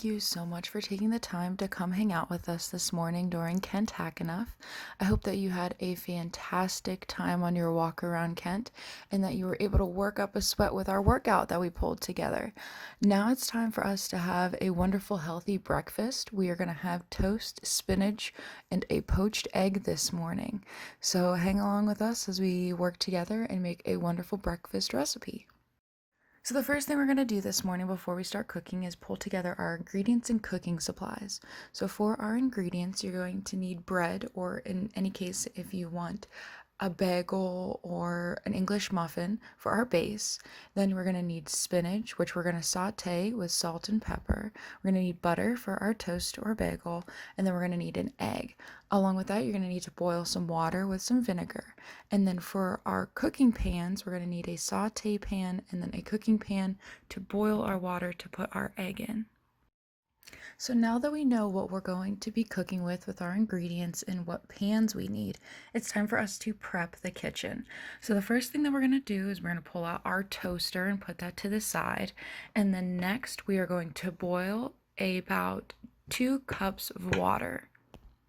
you so much for taking the time to come hang out with us this morning during Kent Hack Enough. I hope that you had a fantastic time on your walk around Kent and that you were able to work up a sweat with our workout that we pulled together. Now it's time for us to have a wonderful, healthy breakfast. We are going to have toast, spinach, and a poached egg this morning. So hang along with us as we work together and make a wonderful breakfast recipe. So the first thing we're going to do this morning before we start cooking is pull together our ingredients and cooking supplies. So for our ingredients, you're going to need bread, or in any case, if you want a bagel or an English muffin for our base. Then we're going to need spinach, which we're going to saute with salt and pepper. We're going to need butter for our toast or bagel, and then we're going to need an egg. Along with that, you're going to need to boil some water with some vinegar. And then for our cooking pans, we're going to need a saute pan and then a cooking pan to boil our water to put our egg in. So now that we know what we're going to be cooking with our ingredients and what pans we need, it's time for us to prep the kitchen. So the first thing that we're going to do is we're going to pull out our toaster and put that to the side. And then next we are going to boil about 2 cups of water.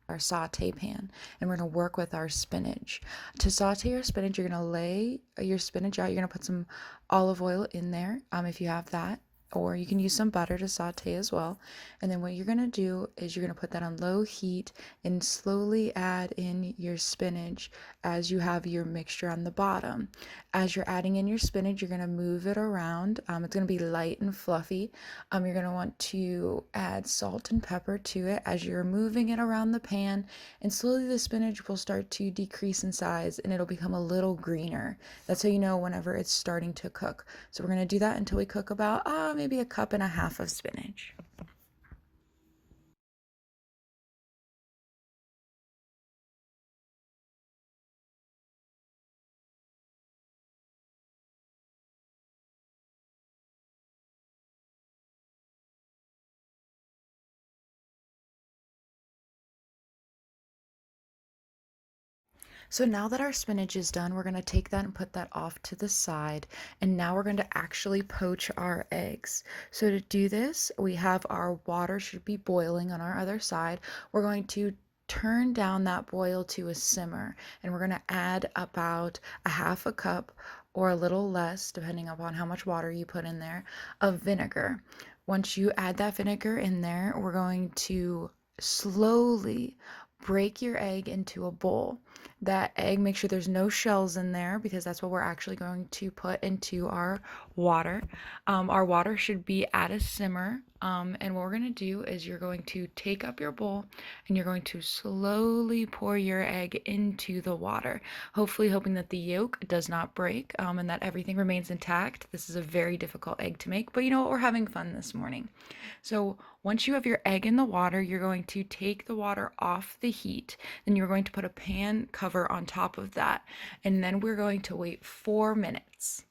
Our saute pan, and we're going to work with our spinach. To saute your spinach, you're going to lay your spinach out. You're going to put some olive oil in there if you have that, or you can use some butter to saute as well. And then what you're going to do is you're going to put that on low heat and slowly add in your spinach as you have your mixture on the bottom. As you're adding in your spinach, you're going to move it around. It's going to be light and fluffy. You're going to want to add salt and pepper to it as you're moving it around the pan, and slowly the spinach will start to decrease in size and it'll become a little greener. That's how you know whenever it's starting to cook. So we're going to do that until we cook about maybe 1.5 cups of spinach. So now that our spinach is done, we're going to take that and put that off to the side. And now we're going to actually poach our eggs. So to do this, we have our water should be boiling on our other side. We're going to turn down that boil to a simmer, and we're going to add about 1/2 cup or a little less, depending upon how much water you put in there, of vinegar. Once you add that vinegar in there, we're going to slowly break your egg into a bowl. That egg, make sure there's no shells in there because that's what we're actually going to put into our water. Our water should be at a simmer. And what we're going to do is you're going to take up your bowl and you're going to slowly pour your egg into the water, hopefully hoping that the yolk does not break and that everything remains intact. This is a very difficult egg to make, but you know what? We're having fun this morning. So once you have your egg in the water, you're going to take the water off the heat. Then you're going to put a pan cover on top of that. And then we're going to wait 4 minutes.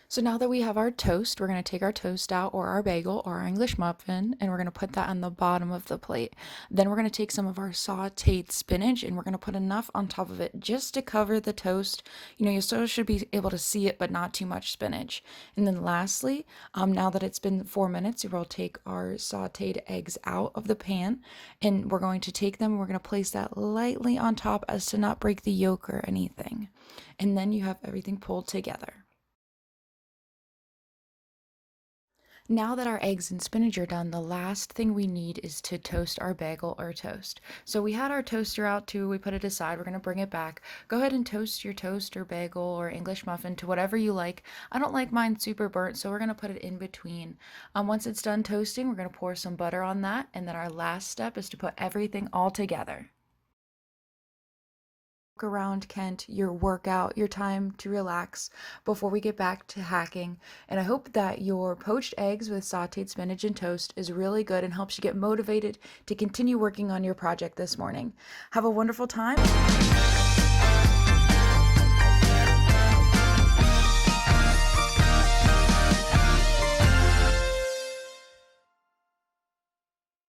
So now that we have our toast, we're going to take our toast out or our bagel or our English muffin and we're going to put that on the bottom of the plate. Then we're going to take some of our sauteed spinach and we're going to put enough on top of it just to cover the toast. You still should be able to see it, but not too much spinach. And then lastly, now that it's been 4 minutes, we'll take our sauteed eggs out of the pan and we're going to take them. We're going to place that lightly on top as to not break the yolk or anything. And then you have everything pulled together. Now that our eggs and spinach are done, the last thing we need is to toast our bagel or toast. So we had our toaster out too, we put it aside, we're gonna bring it back. Go ahead and toast your toast or bagel or English muffin to whatever you like. I don't like mine super burnt, so we're gonna put it in between. Once it's done toasting, we're gonna pour some butter on that, and then our last step is to put everything all together. Around, Kent, your workout, your time to relax before we get back to hacking. And I hope that your poached eggs with sauteed spinach and toast is really good and helps you get motivated to continue working on your project this morning. Have a wonderful time.